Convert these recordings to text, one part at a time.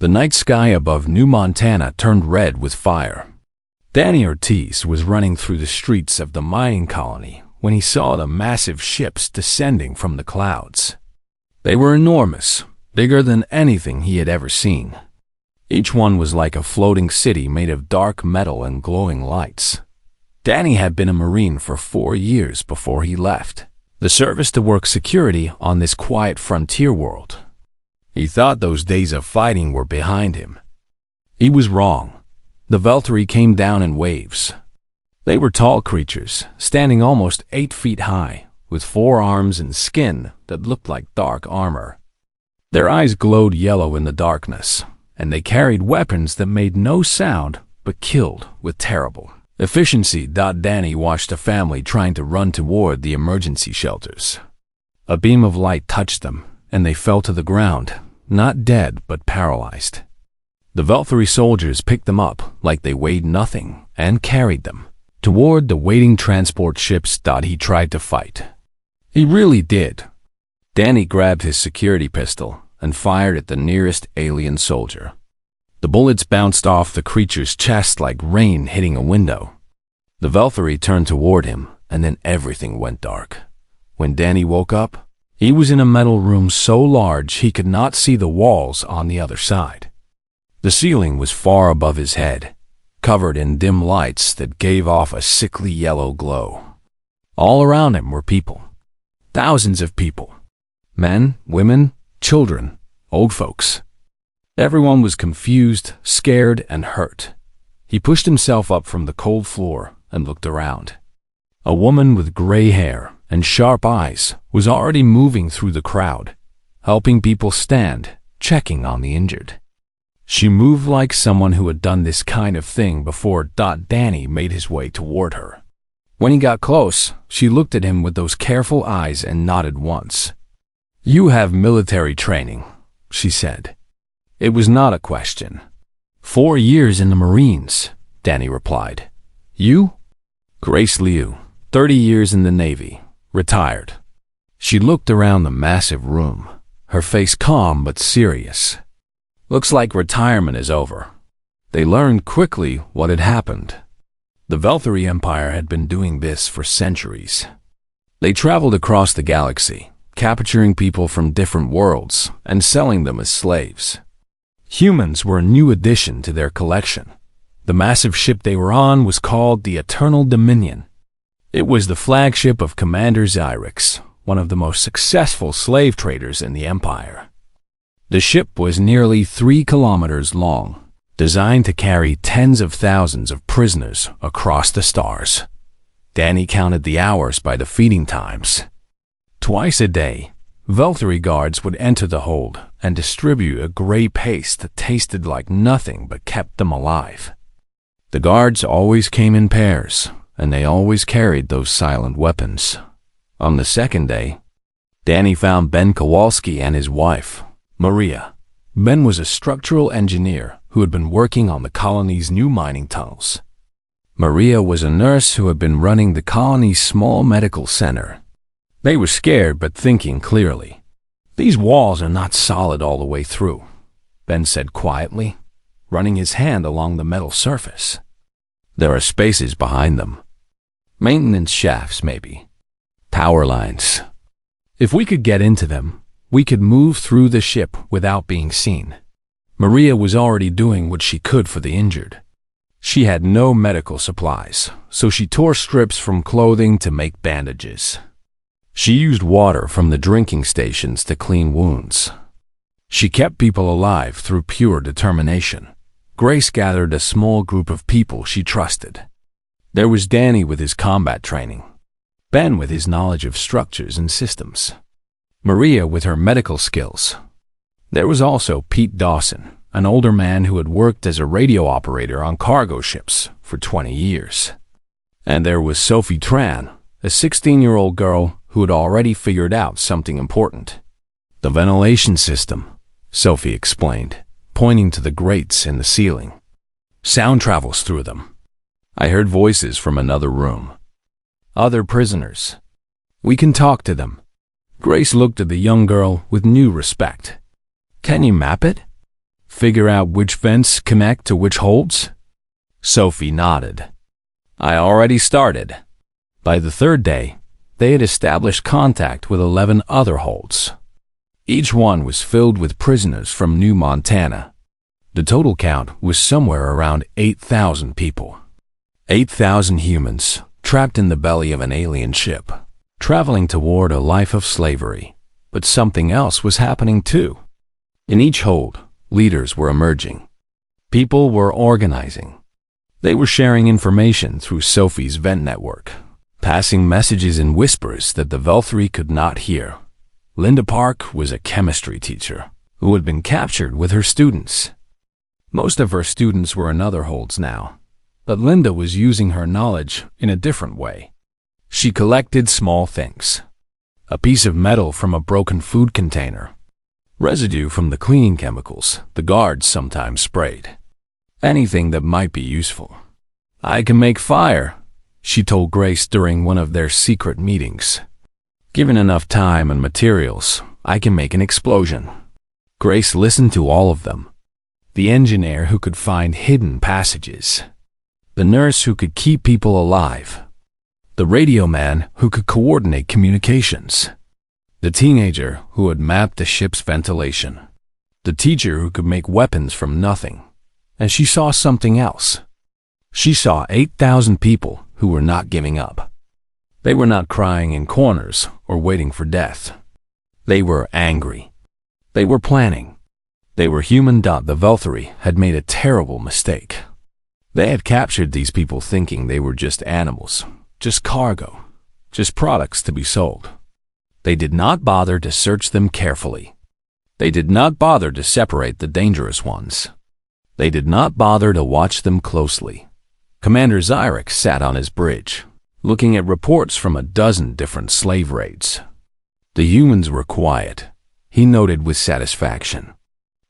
The night sky above New Montana turned red with fire. Danny Ortiz was running through the streets of the mining colony when he saw the massive ships descending from the clouds. They were enormous, bigger than anything he had ever seen. Each one was like a floating city made of dark metal and glowing lights. Danny had been a Marine for 4 years before he left the service to work security on this quiet frontier world. He thought those days of fighting were behind him. He was wrong. The Valkyrie came down in waves. They were tall creatures, standing almost 8 feet high, with 4 arms and skin that looked like dark armor. Their eyes glowed yellow in the darkness, and they carried weapons that made no sound but killed with terrible efficiency. Danny watched a family trying to run toward the emergency shelters. A beam of light touched them, and they fell to the ground, not dead but paralyzed. The Valkyrie soldiers picked them up like they weighed nothing and carried them toward the waiting transport ships. He tried to fight. He really did. Danny grabbed his security pistol and fired at the nearest alien soldier. The bullets bounced off the creature's chest like rain hitting a window. The Valkyrie turned toward him, and then everything went dark. When Danny woke up, he was in a metal room so large he could not see the walls on the other side. The ceiling was far above his head, covered in dim lights that gave off a sickly yellow glow. All around him were people. Thousands of people. Men, women, children, old folks. Everyone was confused, scared, and hurt. He pushed himself up from the cold floor and looked around. A woman with gray hair and sharp eyes was already moving through the crowd, helping people stand, checking on the injured. She moved like someone who had done this kind of thing before. Danny made his way toward her. When he got close, she looked at him with those careful eyes and nodded once. "You have military training," she said. It was not a question. 4 years in the Marines, Danny replied. "You?" Grace Liu, 30 years in the Navy, retired. She looked around the massive room, her face calm but serious. "Looks like retirement is over." They learned quickly what had happened. The Valkyrie Empire had been doing this for centuries. They traveled across the galaxy, capturing people from different worlds and selling them as slaves. Humans were a new addition to their collection. The massive ship they were on was called the Eternal Dominion. It was the flagship of Commander Xyrix, one of the most successful slave traders in the Empire. The ship was nearly 3 kilometers long, designed to carry tens of thousands of prisoners across the stars. Danny counted the hours by the feeding times. Twice a day, Valkyrie guards would enter the hold and distribute a gray paste that tasted like nothing but kept them alive. The guards always came in pairs, and they always carried those silent weapons. On the second day, Danny found Ben Kowalski and his wife, Maria. Ben was a structural engineer who had been working on the colony's new mining tunnels. Maria was a nurse who had been running the colony's small medical center. They were scared but thinking clearly. "These walls are not solid all the way through," Ben said quietly, running his hand along the metal surface. "There are spaces behind them. Maintenance shafts, maybe. Power lines. If we could get into them, we could move through the ship without being seen." Maria was already doing what she could for the injured. She had no medical supplies, so she tore strips from clothing to make bandages. She used water from the drinking stations to clean wounds. She kept people alive through pure determination. Grace gathered a small group of people she trusted. There was Danny with his combat training, Ben with his knowledge of structures and systems, Maria with her medical skills. There was also Pete Dawson, an older man who had worked as a radio operator on cargo ships for 20 years. And there was Sophie Tran, a 16-year-old girl who had already figured out something important. "The ventilation system," Sophie explained, pointing to the grates in the ceiling. "Sound travels through them." I heard voices from another room. "Other prisoners. We can talk to them." Grace looked at the young girl with new respect. "Can you map it?" Figure out which vents connect to which holds? Sophie nodded. I already started. By the third day, they had established contact with 11 other holds. Each one was filled with prisoners from New Montana. The total count was somewhere around 8,000 people. 8,000 humans trapped in the belly of an alien ship, traveling toward a life of slavery. But something else was happening too. In each hold, leaders were emerging. People were organizing. They were sharing information through Sophie's vent network, passing messages in whispers that the Valkyrie could not hear. Linda Park was a chemistry teacher who had been captured with her students. Most of her students were in other holds now, but Linda was using her knowledge in a different way. She collected small things. A piece of metal from a broken food container. Residue from the cleaning chemicals the guards sometimes sprayed. Anything that might be useful. I can make fire, she told Grace during one of their secret meetings. Given enough time and materials, I can make an explosion. Grace listened to all of them. The engineer who could find hidden passages. The nurse who could keep people alive. The radio man who could coordinate communications. The teenager who had mapped the ship's ventilation. The teacher who could make weapons from nothing. And she saw something else. She saw 8,000 people who were not giving up. They were not crying in corners or waiting for death. They were angry. They were planning. They were human. The Valkyrie had made a terrible mistake. They had captured these people thinking they were just animals, just cargo, just products to be sold. They did not bother to search them carefully. They did not bother to separate the dangerous ones. They did not bother to watch them closely. Commander Zyrek sat on his bridge, looking at reports from a dozen different slave raids. The humans were quiet, he noted with satisfaction.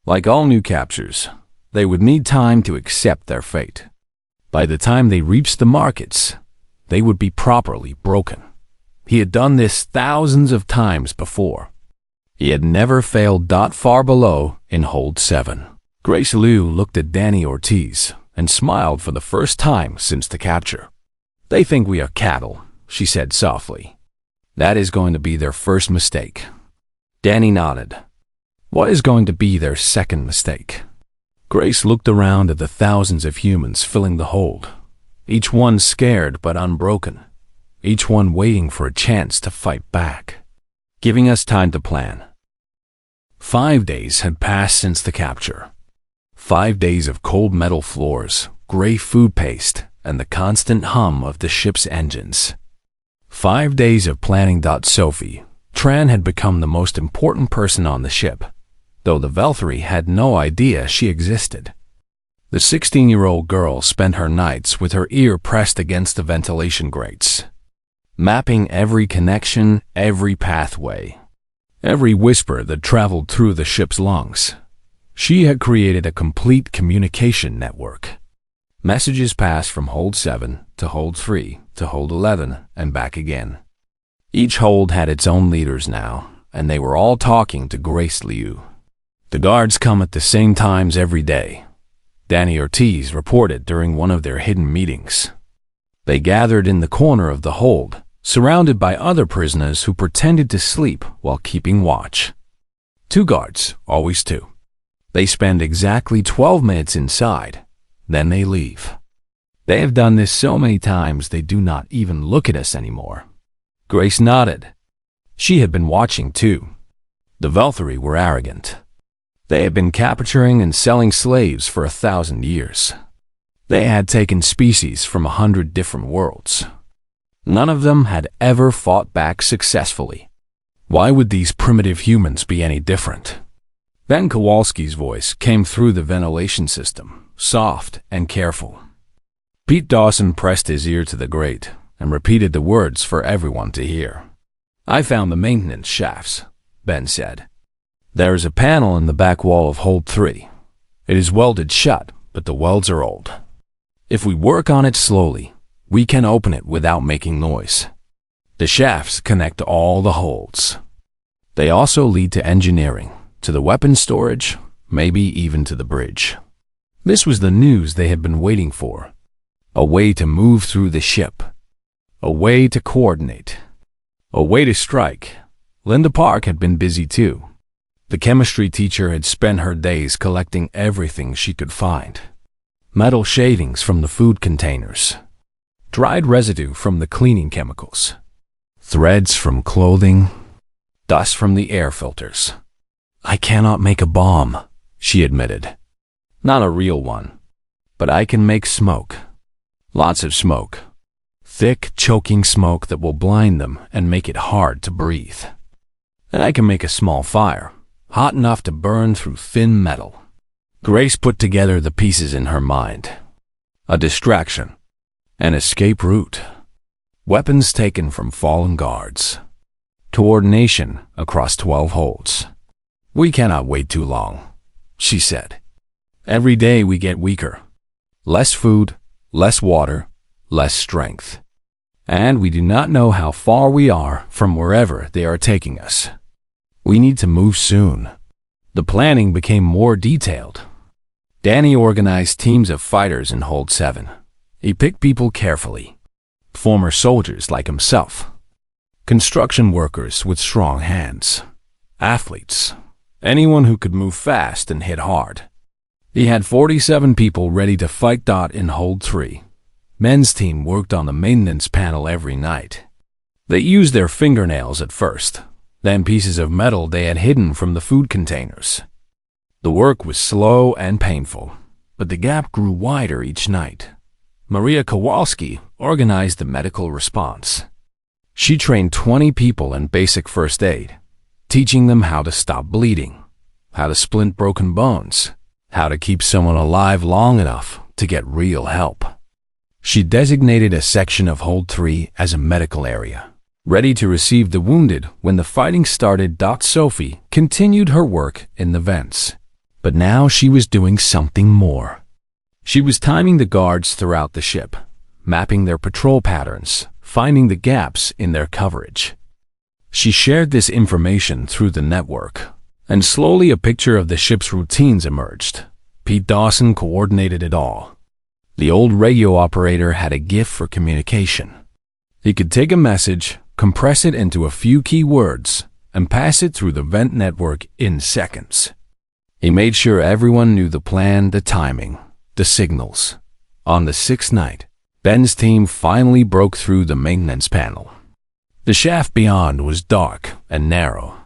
Like all new captures, they would need time to accept their fate. By the time they reached the markets, they would be properly broken. He had done this thousands of times before. He had never failed. Far below, in Hold 7, Grace Liu looked at Danny Ortiz and smiled for the first time since the capture. They think we are cattle, she said softly. That is going to be their first mistake. Danny nodded. What is going to be their second mistake? Grace looked around at the thousands of humans filling the hold, each one scared but unbroken, each one waiting for a chance to fight back, giving us time to plan. 5 days had passed since the capture. 5 days of cold metal floors, gray food paste, and the constant hum of the ship's engines. 5 days of planning. Sophie, Tran had become the most important person on the ship, though the Valkyrie had no idea she existed. The 16-year-old girl spent her nights with her ear pressed against the ventilation grates, mapping every connection, every pathway, every whisper that traveled through the ship's lungs. She had created a complete communication network. Messages passed from Hold 7 to Hold 3 to Hold 11 and back again. Each hold had its own leaders now, and they were all talking to Grace Liu. The guards come at the same times every day, Danny Ortiz reported during one of their hidden meetings. They gathered in the corner of the hold, surrounded by other prisoners who pretended to sleep while keeping watch. 2 guards, always 2. They spend exactly 12 minutes inside, then they leave. They have done this so many times they do not even look at us anymore. Grace nodded. She had been watching too. The Valkyrie were arrogant. They had been capturing and selling slaves for 1,000 years. They had taken species from 100 different worlds. None of them had ever fought back successfully. Why would these primitive humans be any different? Then Kowalski's voice came through the ventilation system, soft and careful. Pete Dawson pressed his ear to the grate and repeated the words for everyone to hear. I found the maintenance shafts, Ben said. There is a panel in the back wall of Hold 3. It is welded shut, but the welds are old. If we work on it slowly, we can open it without making noise. The shafts connect all the holds. They also lead to engineering, to the weapon storage, maybe even to the bridge. This was the news they had been waiting for. A way to move through the ship. A way to coordinate. A way to strike. Linda Park had been busy too. The chemistry teacher had spent her days collecting everything she could find. Metal shavings from the food containers. Dried residue from the cleaning chemicals. Threads from clothing. Dust from the air filters. "I cannot make a bomb," she admitted. "Not a real one. But I can make smoke. Lots of smoke. Thick, choking smoke that will blind them and make it hard to breathe. And I can make a small fire, hot enough to burn through thin metal." Grace put together the pieces in her mind. A distraction. An escape route. Weapons taken from fallen guards. Coordination across 12 holds. "We cannot wait too long," she said. "Every day we get weaker. Less food, less water, less strength. And we do not know how far we are from wherever they are taking us. We need to move soon." The planning became more detailed. Danny organized teams of fighters in Hold 7. He picked people carefully. Former soldiers like himself. Construction workers with strong hands. Athletes. Anyone who could move fast and hit hard. He had 47 people ready to fight in Hold 3. Men's team worked on the maintenance panel every night. They used their fingernails at first, then pieces of metal they had hidden from the food containers. The work was slow and painful, but the gap grew wider each night. Maria Kowalski organized the medical response. She trained 20 people in basic first aid, teaching them how to stop bleeding, how to splint broken bones, how to keep someone alive long enough to get real help. She designated a section of Hold 3 as a medical area, ready to receive the wounded when the fighting started. Sophie continued her work in the vents, but now she was doing something more. She was timing the guards throughout the ship, mapping their patrol patterns, finding the gaps in their coverage. She shared this information through the network, and slowly a picture of the ship's routines emerged. Pete Dawson coordinated it all. The old radio operator had a gift for communication. He could take a message, compress it into a few key words, and pass it through the vent network in seconds. He made sure everyone knew the plan, the timing, the signals. On the 6th night, Ben's team finally broke through the maintenance panel. The shaft beyond was dark and narrow,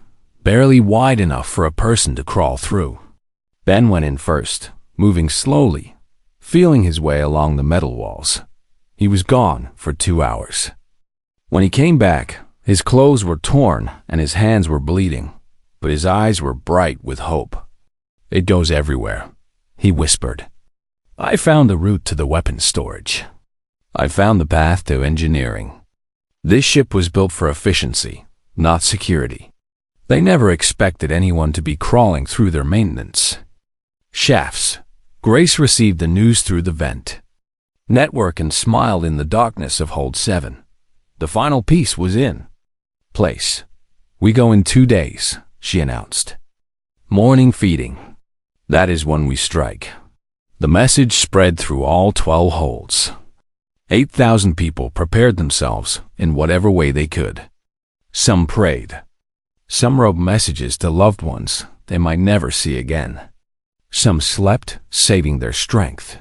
barely wide enough for a person to crawl through. Ben went in first, moving slowly, feeling his way along the metal walls. He was gone for 2 hours. When he came back, his clothes were torn and his hands were bleeding, but his eyes were bright with hope. "It goes everywhere," he whispered. "I found the route to the weapons storage. I found the path to engineering. This ship was built for efficiency, not security. They never expected anyone to be crawling through their maintenance." Shafts. Grace received the news through the vent. Network and smiled in the darkness of Hold 7. The final piece was in place. "We go in 2 days," she announced. "Morning feeding. That is when we strike." The message spread through all 12 holds. 8,000 people prepared themselves in whatever way they could. Some prayed. Some wrote messages to loved ones they might never see again. Some slept, saving their strength.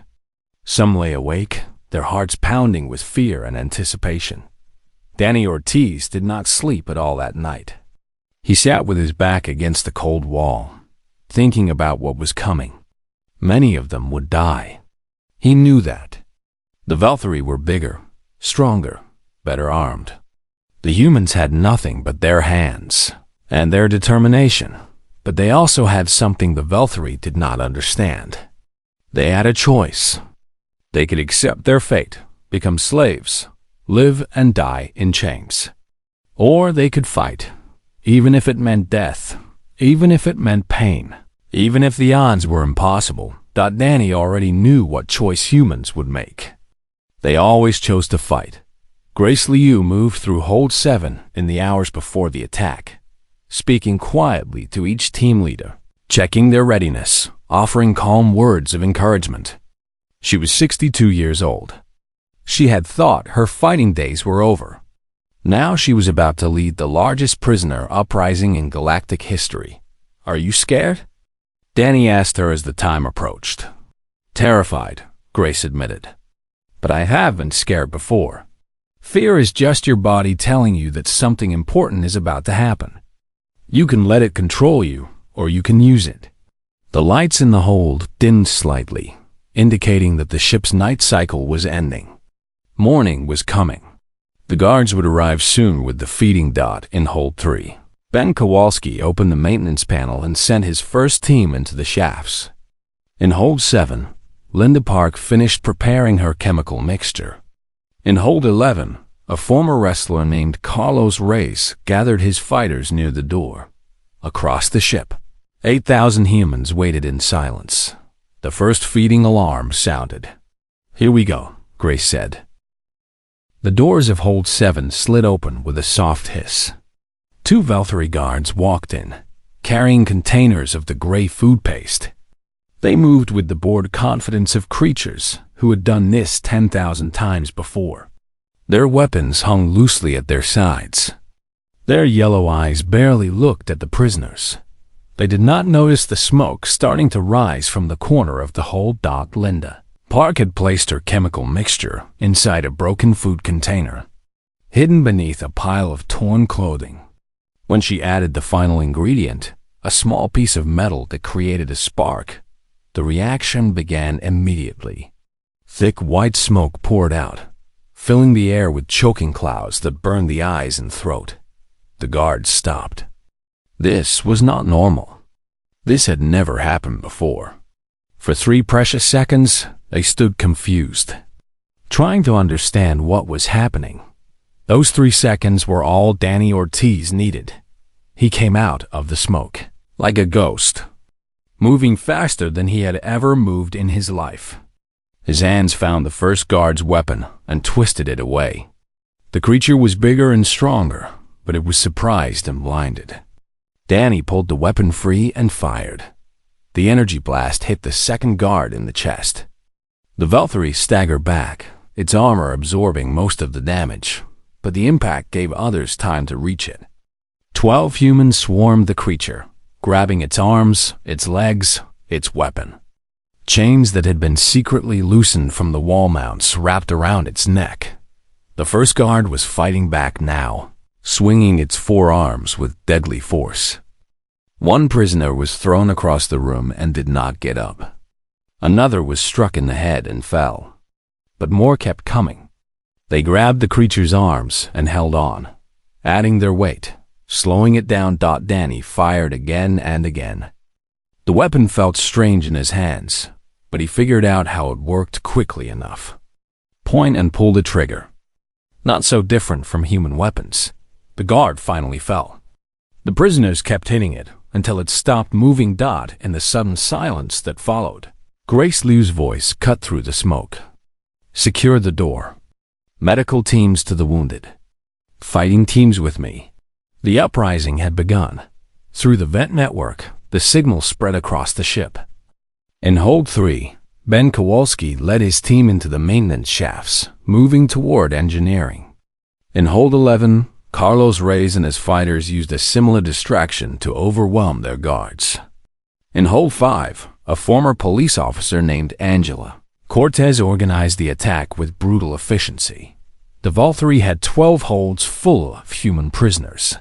Some lay awake, their hearts pounding with fear and anticipation. Danny Ortiz did not sleep at all that night. He sat with his back against the cold wall, thinking about what was coming. Many of them would die. He knew that. The Valkyrie were bigger, stronger, better armed. The humans had nothing but their hands and their determination, but they also had something the Valkyrie did not understand. They had a choice. They could accept their fate, become slaves, live and die in chains. Or they could fight, even if it meant death, even if it meant pain, even if the odds were impossible. Danny already knew what choice humans would make. They always chose to fight. Grace Liu moved through Hold 7 in the hours before the attack, speaking quietly to each team leader, checking their readiness, offering calm words of encouragement. She was 62 years old. She had thought her fighting days were over. Now she was about to lead the largest prisoner uprising in galactic history. "Are you scared?" Danny asked her as the time approached. "Terrified," Grace admitted. "But I have been scared before. Fear is just your body telling you that something important is about to happen. You can let it control you, or you can use it." The lights in the hold dimmed slightly, indicating that the ship's night cycle was ending. Morning was coming. The guards would arrive soon with the feeding dot in Hold 3. Ben Kowalski opened the maintenance panel and sent his first team into the shafts. In Hold 7, Linda Park finished preparing her chemical mixture. In Hold 11, a former wrestler named Carlos Reyes gathered his fighters near the door. Across the ship, 8,000 humans waited in silence. The first feeding alarm sounded. "Here we go," Grace said. The doors of Hold 7 slid open with a soft hiss. 2 Valkyrie guards walked in, carrying containers of the gray food paste. They moved with the bored confidence of creatures who had done this 10,000 times before. Their weapons hung loosely at their sides. Their yellow eyes barely looked at the prisoners. They did not notice the smoke starting to rise from the corner of the hold. Linda Park had placed her chemical mixture inside a broken food container, hidden beneath a pile of torn clothing. When she added the final ingredient, a small piece of metal that created a spark, the reaction began immediately. Thick white smoke poured out, filling the air with choking clouds that burned the eyes and throat. The guards stopped. This was not normal. This had never happened before. For 3 precious seconds, they stood confused, trying to understand what was happening. Those 3 seconds were all Danny Ortiz needed. He came out of the smoke, like a ghost, moving faster than he had ever moved in his life. His hands found the first guard's weapon and twisted it away. The creature was bigger and stronger, but it was surprised and blinded. Danny pulled the weapon free and fired. The energy blast hit the second guard in the chest. The Valkyrie staggered back, its armor absorbing most of the damage, but the impact gave others time to reach it. 12 humans swarmed the creature, grabbing its arms, its legs, its weapon. Chains that had been secretly loosened from the wall mounts wrapped around its neck. The first guard was fighting back now, swinging its 4 arms with deadly force. One prisoner was thrown across the room and did not get up. Another was struck in the head and fell. But more kept coming. They grabbed the creature's arms and held on, adding their weight, slowing it down. Danny fired again and again. The weapon felt strange in his hands, but he figured out how it worked quickly enough. Point and pull the trigger. Not so different from human weapons. The guard finally fell. The prisoners kept hitting it until it stopped moving. In the sudden silence that followed, Grace Liu's voice cut through the smoke. "Secure the door. Medical teams to the wounded. Fighting teams with me." The uprising had begun. Through the vent network, the signal spread across the ship. In Hold 3, Ben Kowalski led his team into the maintenance shafts, moving toward engineering. In Hold 11, Carlos Reyes and his fighters used a similar distraction to overwhelm their guards. In Hold 5, a former police officer named Angela Cortez organized the attack with brutal efficiency. The Valkyrie had 12 holds full of human prisoners.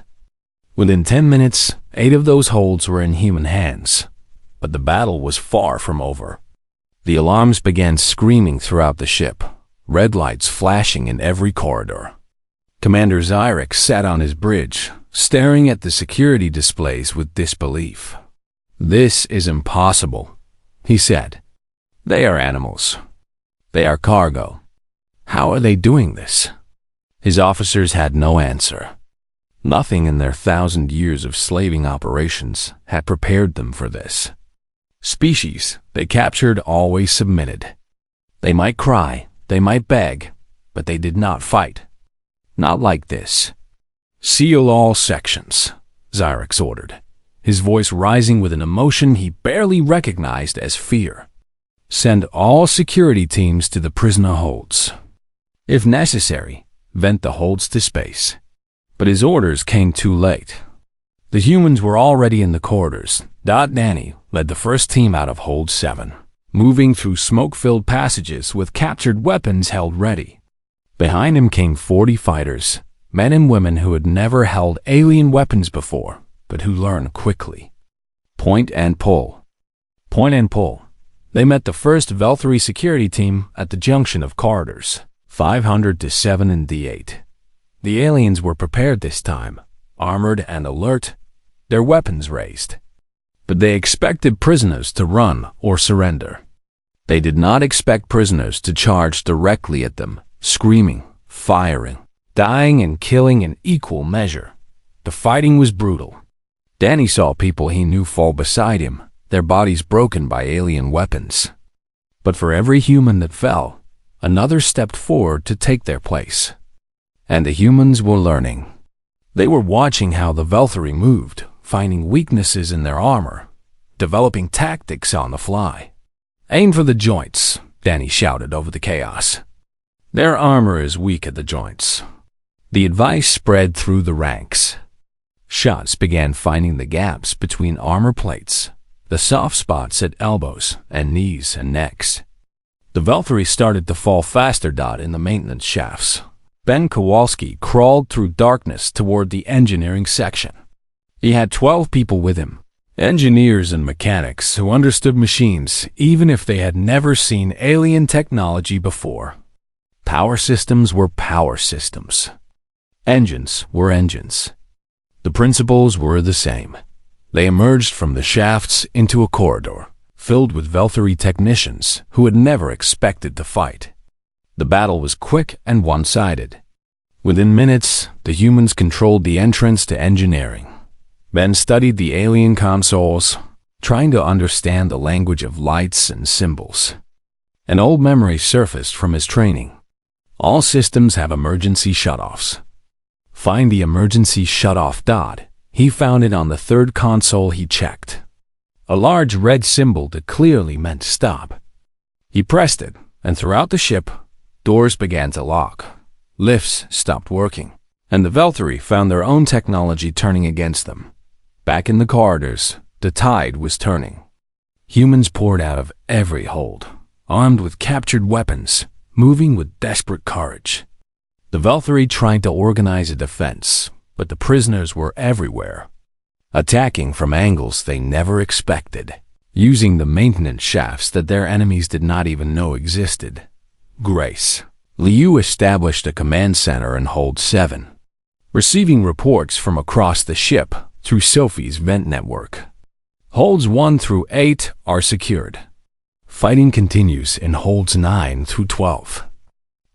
Within 10 minutes, 8 of those holds were in human hands, but the battle was far from over. The alarms began screaming throughout the ship, red lights flashing in every corridor. Commander Zyrek sat on his bridge, staring at the security displays with disbelief. "This is impossible," he said. "They are animals. They are cargo. How are they doing this?" His officers had no answer. Nothing in their 1,000 years of slaving operations had prepared them for this. Species they captured always submitted. They might cry, they might beg, but they did not fight. Not like this. "Seal all sections," Xyrex ordered. his voice rising with an emotion he barely recognized as fear. "Send all security teams to the prisoner holds. If necessary, vent the holds to space." But his orders came too late. The humans were already in the corridors. Danny led the first team out of Hold 7, moving through smoke-filled passages with captured weapons held ready. Behind him came 40 fighters, men and women who had never held alien weapons before, but who learned quickly. Point and pull. Point and pull. They met the first Valkyrie security team at the junction of corridors, 500 to 7 and D8. The aliens were prepared this time, armored and alert, their weapons raised. But they expected prisoners to run or surrender. They did not expect prisoners to charge directly at them, screaming, firing, dying and killing in equal measure. The fighting was brutal. Danny saw people he knew fall beside him, their bodies broken by alien weapons. But for every human that fell, another stepped forward to take their place. And the humans were learning. They were watching how the Valkyrie moved, finding weaknesses in their armor, developing tactics on the fly. "Aim for the joints," Danny shouted over the chaos. "Their armor is weak at the joints." The advice spread through the ranks. Shots began finding the gaps between armor plates, the soft spots at elbows and knees and necks. The Valkyrie started to fall faster. In the maintenance shafts, Ben Kowalski crawled through darkness toward the engineering section. He had 12 people with him, engineers and mechanics who understood machines even if they had never seen alien technology before. Power systems were power systems. Engines were engines. The principles were the same. They emerged from the shafts into a corridor, filled with Valkyrie technicians who had never expected to fight. The battle was quick and one-sided. Within minutes, the humans controlled the entrance to engineering. Ben studied the alien consoles, trying to understand the language of lights and symbols. An old memory surfaced from his training. All systems have emergency shutoffs. Find the emergency shutoff dot. He found it on the third console he checked. A large red symbol that clearly meant stop. He pressed it, and throughout the ship, doors began to lock. Lifts stopped working, and the Valkyrie found their own technology turning against them. Back in the corridors, the tide was turning. Humans poured out of every hold, armed with captured weapons, moving with desperate courage. The Valkyrie tried to organize a defense, but the prisoners were everywhere, attacking from angles they never expected, using the maintenance shafts that their enemies did not even know existed. Grace. Liu established a command center in Hold 7, receiving reports from across the ship through Sophie's vent network. Holds 1 through 8 are secured. Fighting continues in Holds 9 through 12.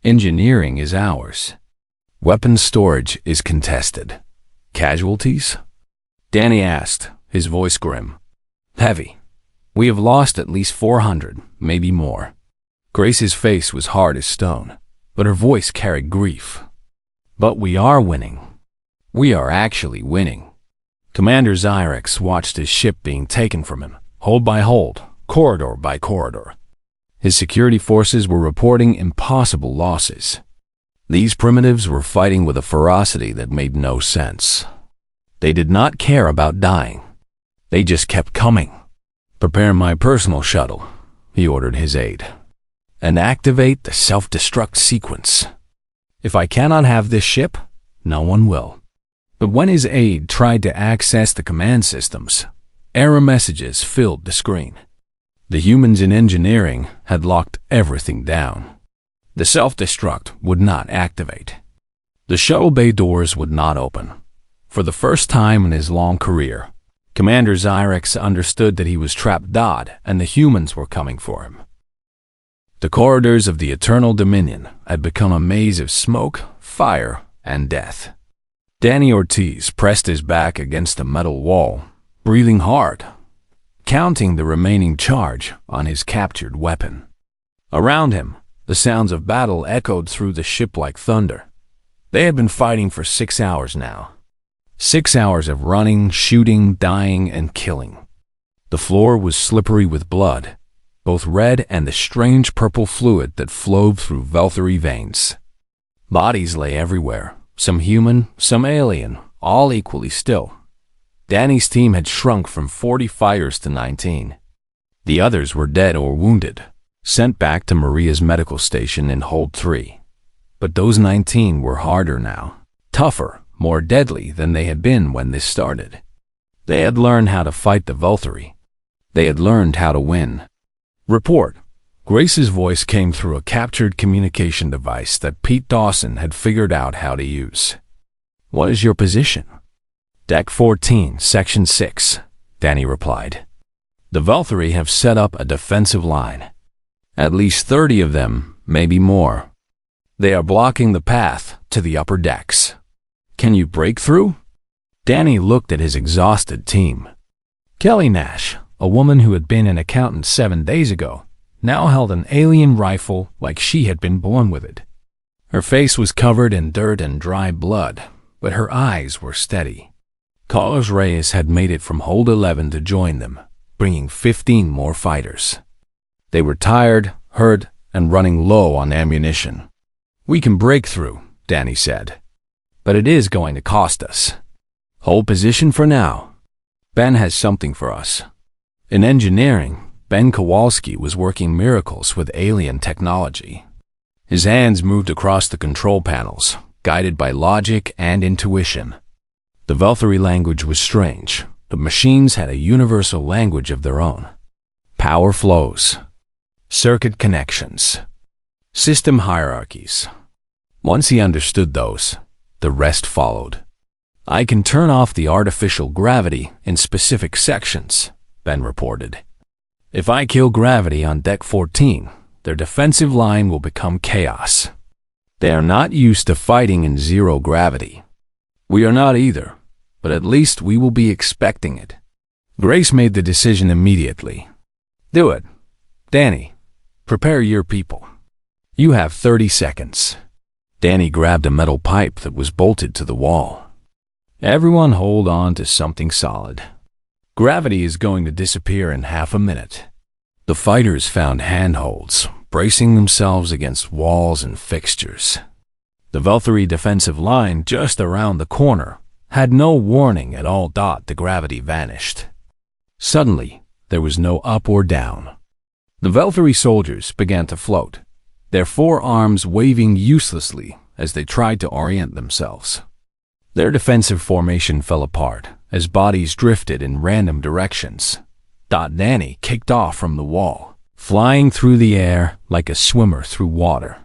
Engineering is ours. Weapons storage is contested. Casualties? Danny asked, his voice grim. Heavy. We have lost at least 400, maybe more. Grace's face was hard as stone, but her voice carried grief. But we are winning. We are actually winning. Commander Zyrex watched his ship being taken from him, hold by hold, corridor by corridor. His security forces were reporting impossible losses. These primitives were fighting with a ferocity that made no sense. They did not care about dying. They just kept coming. Prepare my personal shuttle, he ordered his aide, and activate the self-destruct sequence. If I cannot have this ship, no one will. But when his aide tried to access the command systems, error messages filled the screen. The humans in engineering had locked everything down. The self-destruct would not activate. The shuttle bay doors would not open. For the first time in his long career, Commander Zyrex understood that he was trapped, and the humans were coming for him. The corridors of the Eternal Dominion had become a maze of smoke, fire, and death. Danny Ortiz pressed his back against the metal wall, breathing hard, counting the remaining charge on his captured weapon. Around him, the sounds of battle echoed through the ship like thunder. They had been fighting for 6 hours now. 6 hours of running, shooting, dying, and killing. The floor was slippery with blood, both red and the strange purple fluid that flowed through Valkyrie veins. Bodies lay everywhere, some human, some alien, all equally still. Danny's team had shrunk from 40 fighters to 19. The others were dead or wounded, sent back to Maria's medical station in Hold 3. But those 19 were harder now, tougher, more deadly than they had been when this started. They had learned how to fight the Valkyrie. They had learned how to win. Report. Grace's voice came through a captured communication device that Pete Dawson had figured out how to use. What is your position? Deck 14, Section 6, Danny replied. The Valkyrie have set up a defensive line. At least 30 of them, maybe more. They are blocking the path to the upper decks. Can you break through? Danny looked at his exhausted team. Kelly Nash, a woman who had been an accountant 7 days ago, now held an alien rifle like she had been born with it. Her face was covered in dirt and dry blood, but her eyes were steady. Carlos Reyes had made it from Hold 11 to join them, bringing 15 more fighters. They were tired, hurt, and running low on ammunition. We can break through, Danny said. But it is going to cost us. Hold position for now. Ben has something for us. In engineering, Ben Kowalski was working miracles with alien technology. His hands moved across the control panels, guided by logic and intuition. The Valkyrie language was strange. The machines had a universal language of their own. Power flows, circuit connections, system hierarchies. Once he understood those, the rest followed. I can turn off the artificial gravity in specific sections, Ben reported. If I kill gravity on Deck 14, their defensive line will become chaos. They are not used to fighting in zero gravity. We are not either, but at least we will be expecting it. Grace made the decision immediately. Do it. Danny, prepare your people. You have 30 seconds. Danny grabbed a metal pipe that was bolted to the wall. Everyone hold on to something solid. Gravity is going to disappear in half a minute. The fighters found handholds, bracing themselves against walls and fixtures. The Valkyrie defensive line just around the corner had no warning at all. The gravity vanished. Suddenly, there was no up or down. The Valkyrie soldiers began to float, their forearms waving uselessly as they tried to orient themselves. Their defensive formation fell apart as bodies drifted in random directions. Danny kicked off from the wall, flying through the air like a swimmer through water.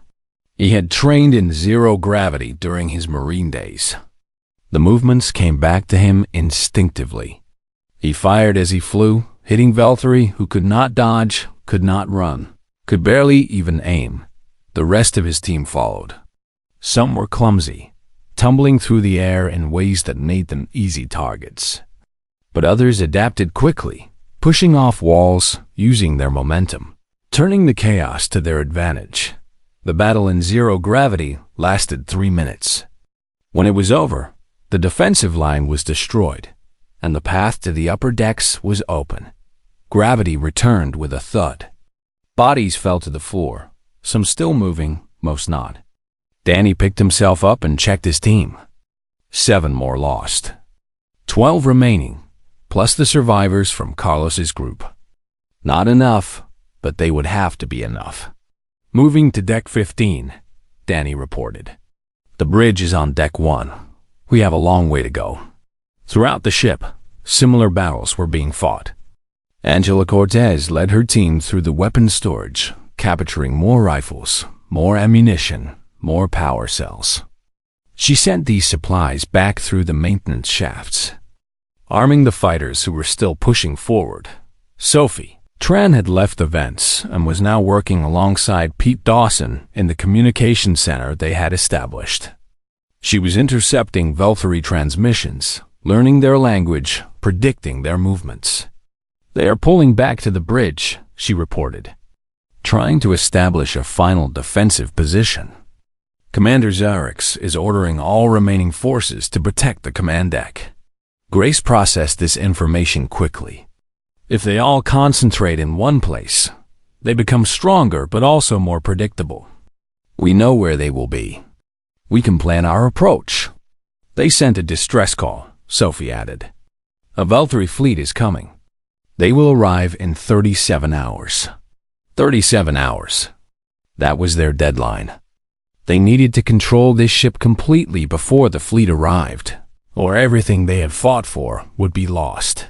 He had trained in zero gravity during his Marine days. The movements came back to him instinctively. He fired as he flew, hitting Valkyrie who could not dodge, could not run, could barely even aim. The rest of his team followed. Some were clumsy, tumbling through the air in ways that made them easy targets. But others adapted quickly, pushing off walls, using their momentum, turning the chaos to their advantage. The battle in zero gravity lasted 3 minutes. When it was over, the defensive line was destroyed, and the path to the upper decks was open. Gravity returned with a thud. Bodies fell to the floor, some still moving, most not. Danny picked himself up and checked his team. 7 more lost. 12 remaining, plus the survivors from Carlos's group. Not enough, but they would have to be enough. Moving to Deck 15, Danny reported. The bridge is on Deck 1. We have a long way to go. Throughout the ship, similar battles were being fought. Angela Cortez led her team through the weapons storage, capturing more rifles, more ammunition, more power cells. She sent these supplies back through the maintenance shafts, arming the fighters who were still pushing forward. Sophie Tran had left the vents and was now working alongside Pete Dawson in the communication center they had established. She was intercepting Valkyrie transmissions, learning their language, predicting their movements. They are pulling back to the bridge, she reported, trying to establish a final defensive position. Commander Xerix is ordering all remaining forces to protect the command deck. Grace processed this information quickly. If they all concentrate in one place, they become stronger but also more predictable. We know where they will be. We can plan our approach. They sent a distress call, Sophie added. A Valkyrie fleet is coming. They will arrive in 37 hours. 37 hours. That was their deadline. They needed to control this ship completely before the fleet arrived, or everything they had fought for would be lost.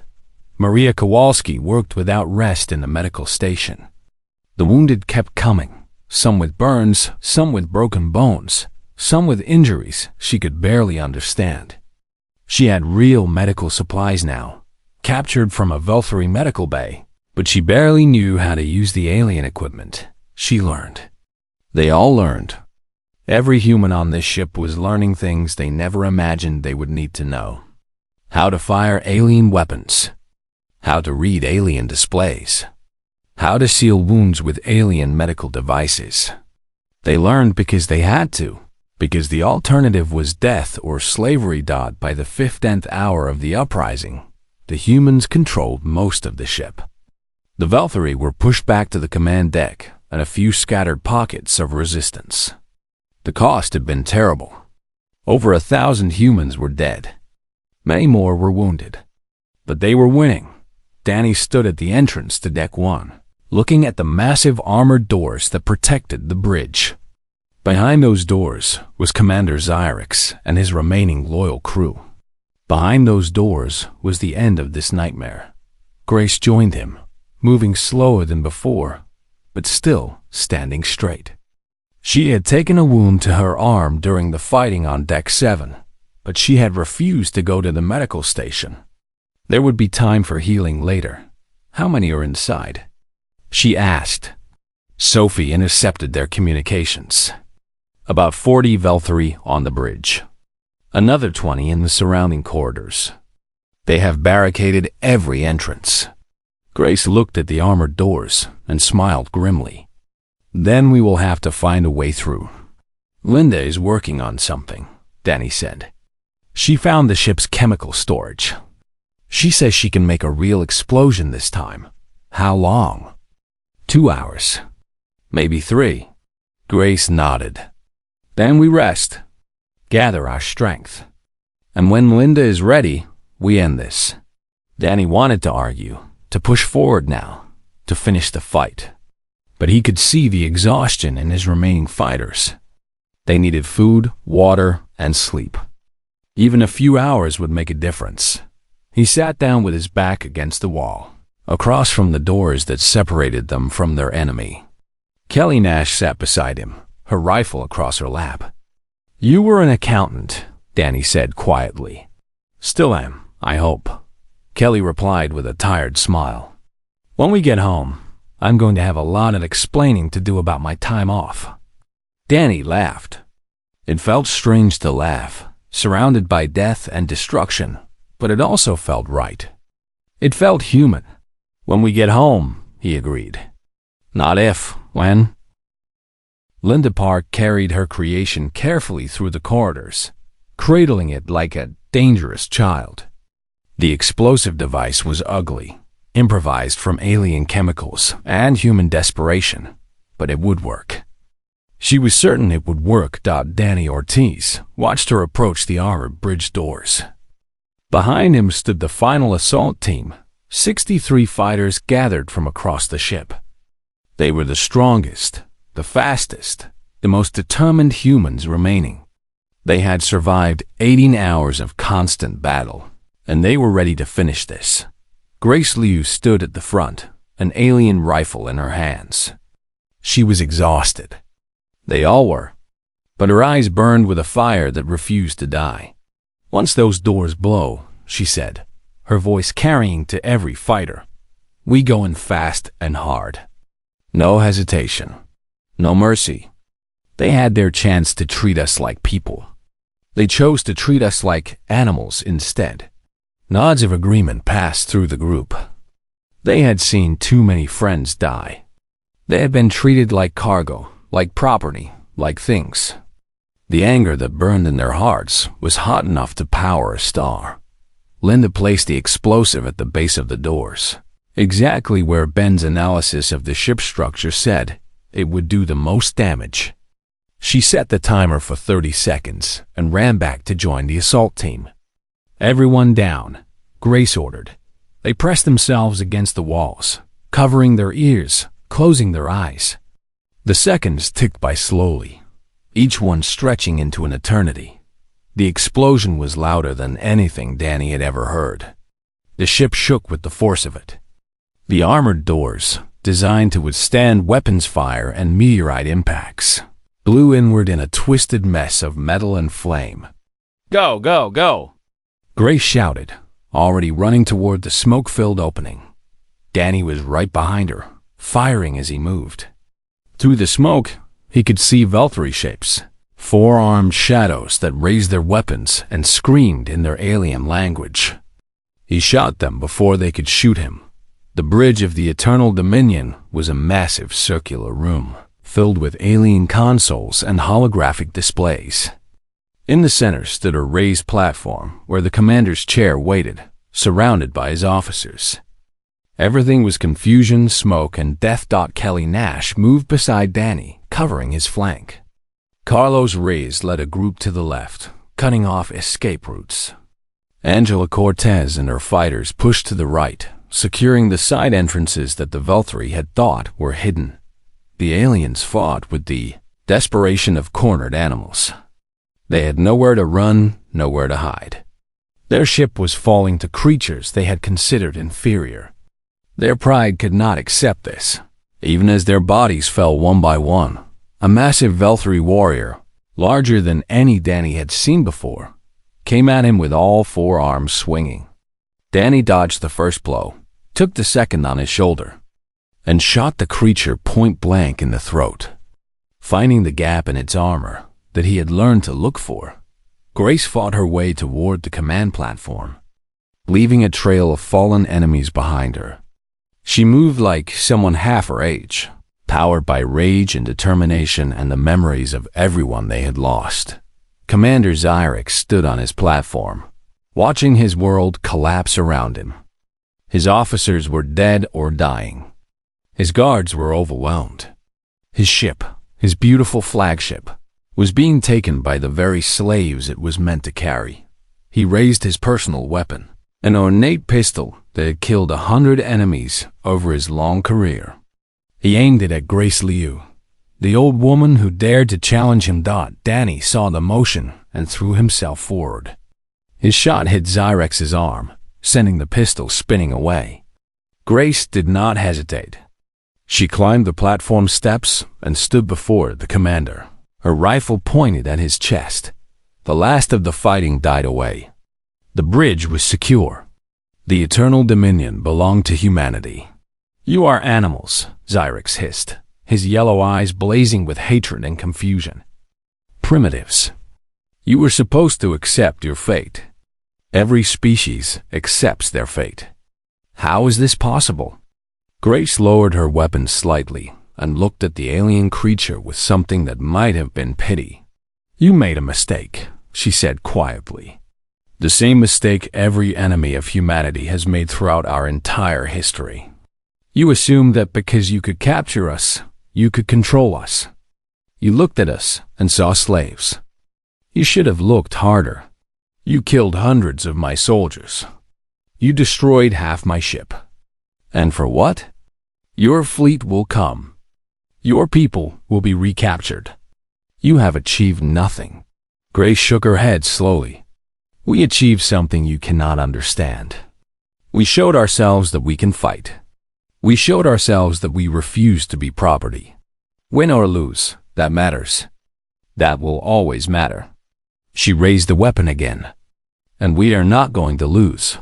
Maria Kowalski worked without rest in the medical station. The wounded kept coming, some with burns, some with broken bones, some with injuries she could barely understand. She had real medical supplies now, captured from a Valkyrie medical bay, but she barely knew how to use the alien equipment. She learned. They all learned. Every human on this ship was learning things they never imagined they would need to know. How to fire alien weapons. How to read alien displays. How to seal wounds with alien medical devices. They learned because they had to, because the alternative was death or slavery. By the 15th hour of the uprising, the humans controlled most of the ship. The Valkyrie were pushed back to the command deck and a few scattered pockets of resistance. The cost had been terrible. Over 1,000 humans were dead. Many more were wounded. But they were winning. Danny stood at the entrance to Deck 1, looking at the massive armored doors that protected the bridge. Behind those doors was Commander Xerix and his remaining loyal crew. Behind those doors was the end of this nightmare. Grace joined him, moving slower than before, but still standing straight. She had taken a wound to her arm during the fighting on Deck 7, but she had refused to go to the medical station. There would be time for healing later. How many are inside? She asked. Sophie intercepted their communications. About 40 Valkyrie on the bridge. Another 20 in the surrounding corridors. They have barricaded every entrance. Grace looked at the armored doors and smiled grimly. Then we will have to find a way through. Linda is working on something, Danny said. She found the ship's chemical storage. She says she can make a real explosion this time. How long? 2 hours. Maybe 3. Grace nodded. Then we rest. Gather our strength. And when Linda is ready, we end this. Danny wanted to argue, to push forward now, to finish the fight. But he could see the exhaustion in his remaining fighters. They needed food, water, and sleep. Even a few hours would make a difference. He sat down with his back against the wall, across from the doors that separated them from their enemy. Kelly Nash sat beside him, her rifle across her lap. You were an accountant, Danny said quietly. Still am, I hope. Kelly replied with a tired smile. When we get home, I'm going to have a lot of explaining to do about my time off. Danny laughed. It felt strange to laugh, surrounded by death and destruction, but it also felt right. It felt human. When we get home, he agreed. Not if, when. Linda Park carried her creation carefully through the corridors, cradling it like a dangerous child. The explosive device was ugly, improvised from alien chemicals and human desperation, but it would work. She was certain it would work. Danny Ortiz watched her approach the armored bridge doors. Behind him stood the final assault team, 63 fighters gathered from across the ship. They were the strongest, the fastest, the most determined humans remaining. They had survived 18 hours of constant battle, and they were ready to finish this. Grace Liu stood at the front, an alien rifle in her hands. She was exhausted. They all were. But her eyes burned with a fire that refused to die. Once those doors blow, she said, her voice carrying to every fighter, we go in fast and hard. No hesitation. No mercy. They had their chance to treat us like people. They chose to treat us like animals instead. Nods of agreement passed through the group. They had seen too many friends die. They had been treated like cargo, like property, like things. The anger that burned in their hearts was hot enough to power a star. Linda placed the explosive at the base of the doors, exactly where Ben's analysis of the ship structure said it would do the most damage. She set the timer for 30 seconds and ran back to join the assault team. "Everyone down," Grace ordered. They pressed themselves against the walls, covering their ears, closing their eyes. The seconds ticked by slowly, each one stretching into an eternity. The explosion was louder than anything Danny had ever heard. The ship shook with the force of it. The armored doors, designed to withstand weapons fire and meteorite impacts, blew inward in a twisted mess of metal and flame. "Go, go, go!" Grace shouted, already running toward the smoke-filled opening. Danny was right behind her, firing as he moved. Through the smoke, he could see Valkyrie shapes, four-armed shadows that raised their weapons and screamed in their alien language. He shot them before they could shoot him. The bridge of the Eternal Dominion was a massive circular room, filled with alien consoles and holographic displays. In the center stood a raised platform where the commander's chair waited, surrounded by his officers. Everything was confusion, smoke, and death. Kelly Nash moved beside Danny, covering his flank. Carlos Reyes led a group to the left, cutting off escape routes. Angela Cortez and her fighters pushed to the right, securing the side entrances that the Valkyrie had thought were hidden. The aliens fought with the desperation of cornered animals. They had nowhere to run, nowhere to hide. Their ship was falling to creatures they had considered inferior. Their pride could not accept this. Even as their bodies fell one by one, a massive Valkyrie warrior, larger than any Danny had seen before, came at him with all four arms swinging. Danny dodged the first blow, took the second on his shoulder, and shot the creature point blank in the throat. Finding the gap in its armor that he had learned to look for, Grace fought her way toward the command platform, leaving a trail of fallen enemies behind her. She moved like someone half her age, powered by rage and determination and the memories of everyone they had lost. Commander Xyrix stood on his platform, watching his world collapse around him. His officers were dead or dying. His guards were overwhelmed. His ship, his beautiful flagship, was being taken by the very slaves it was meant to carry. He raised his personal weapon, an ornate pistol that had killed 100 enemies over his long career. He aimed it at Grace Liu, the old woman who dared to challenge him. Danny saw the motion and threw himself forward. His shot hit Xyrix's arm, sending the pistol spinning away. Grace did not hesitate. She climbed the platform steps and stood before the commander, her rifle pointed at his chest. The last of the fighting died away. The bridge was secure. The Eternal Dominion belonged to humanity. "You are animals," Xyrix hissed, his yellow eyes blazing with hatred and confusion. "Primitives. You were supposed to accept your fate. Every species accepts their fate. How is this possible?" Grace lowered her weapon slightly and looked at the alien creature with something that might have been pity. "You made a mistake," she said quietly. "The same mistake every enemy of humanity has made throughout our entire history. You assumed that because you could capture us, you could control us. You looked at us and saw slaves. You should have looked harder. You killed hundreds of my soldiers. You destroyed half my ship. And for what? Your fleet will come. Your people will be recaptured. You have achieved nothing." Grace shook her head slowly. "We achieved something you cannot understand. We showed ourselves that we can fight. We showed ourselves that we refuse to be property. Win or lose, that matters. That will always matter." She raised the weapon again. "And we are not going to lose."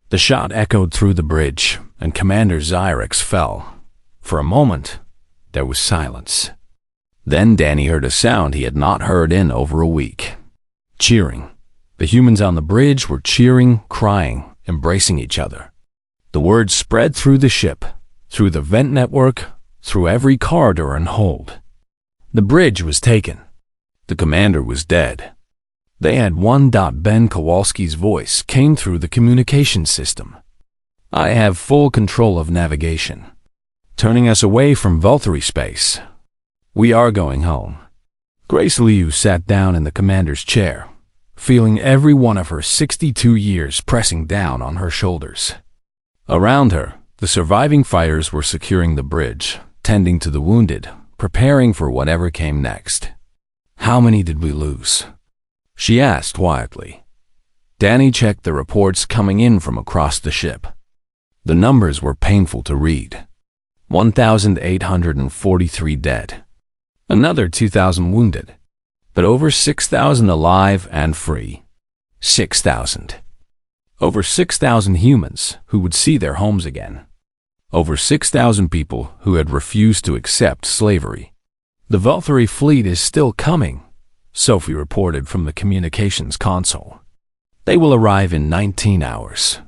The shot echoed through the bridge, and Commander Xyrix fell. For a moment, there was silence. Then Danny heard a sound he had not heard in over a week. Cheering. The humans on the bridge were cheering, crying, embracing each other. The word spread through the ship, through the vent network, through every corridor and hold. The bridge was taken. The commander was dead. They had one. Ben Kowalski's voice came through the communication system. I have full control of navigation, turning us away from Valtteri space. We are going home. Grace Liu sat down in the commander's chair, feeling every one of her 62 years pressing down on her shoulders. Around her, the surviving fighters were securing the bridge, tending to the wounded, preparing for whatever came next. How many did we lose? She asked quietly. Danny checked the reports coming in from across the ship. The numbers were painful to read. 1,843 dead. Another 2,000 wounded. But over 6,000 alive and free. 6,000. Over 6,000 humans who would see their homes again. Over 6,000 people who had refused to accept slavery. The Valtteri fleet is still coming, Sophie reported from the communications console. They will arrive in 19 hours.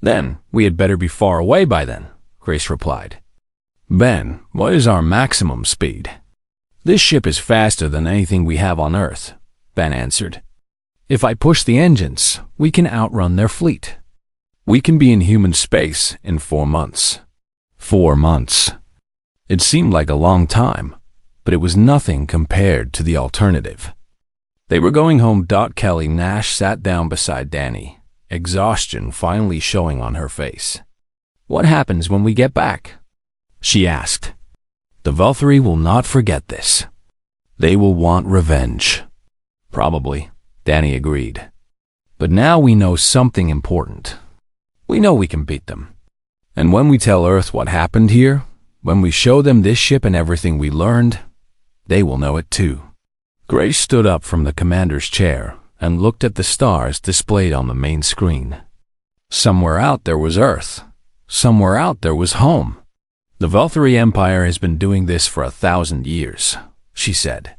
Then, we had better be far away by then, Grace replied. Ben, what is our maximum speed? This ship is faster than anything we have on Earth, Ben answered. If I push the engines, we can outrun their fleet. We can be in human space in 4 months. 4 months. It seemed like a long time, but it was nothing compared to the alternative. They were going home. Kelly Nash sat down beside Danny, exhaustion finally showing on her face. What happens when we get back? She asked. The Valtteri will not forget this. They will want revenge. Probably, Danny agreed. But now we know something important. We know we can beat them. And when we tell Earth what happened here, when we show them this ship and everything we learned, they will know it too. Grace stood up from the commander's chair and looked at the stars displayed on the main screen. Somewhere out there was Earth. Somewhere out there was home. The Valtteri Empire has been doing this for 1,000 years, she said.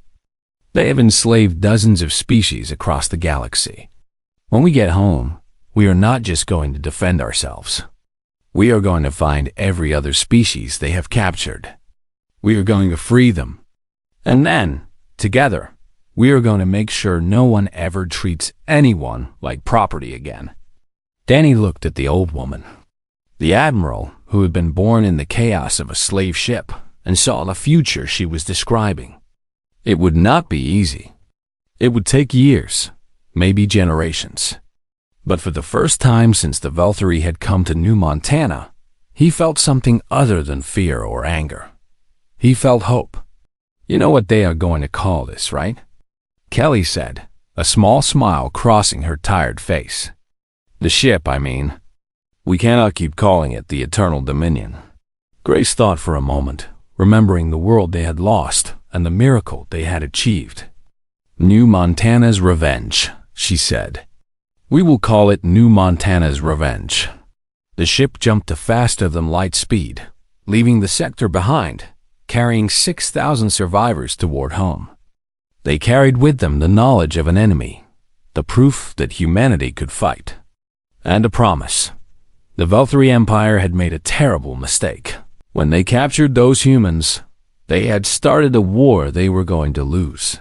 They have enslaved dozens of species across the galaxy. When we get home, we are not just going to defend ourselves. We are going to find every other species they have captured. We are going to free them. And then, together, we are going to make sure no one ever treats anyone like property again. Danny looked at the old woman, the admiral who had been born in the chaos of a slave ship, and saw the future she was describing. It would not be easy. It would take years, maybe generations. But for the first time since the Valtteri had come to New Montana, he felt something other than fear or anger. He felt hope. You know what they are going to call this, right? Kelly said, a small smile crossing her tired face. The ship, I mean. We cannot keep calling it the Eternal Dominion. Grace thought for a moment, remembering the world they had lost and the miracle they had achieved. New Montana's Revenge, she said. We will call it New Montana's Revenge. The ship jumped to faster than light speed, leaving the sector behind, carrying 6,000 survivors toward home. They carried with them the knowledge of an enemy, the proof that humanity could fight, and a promise. The Valtteri Empire had made a terrible mistake. When they captured those humans, they had started a war they were going to lose.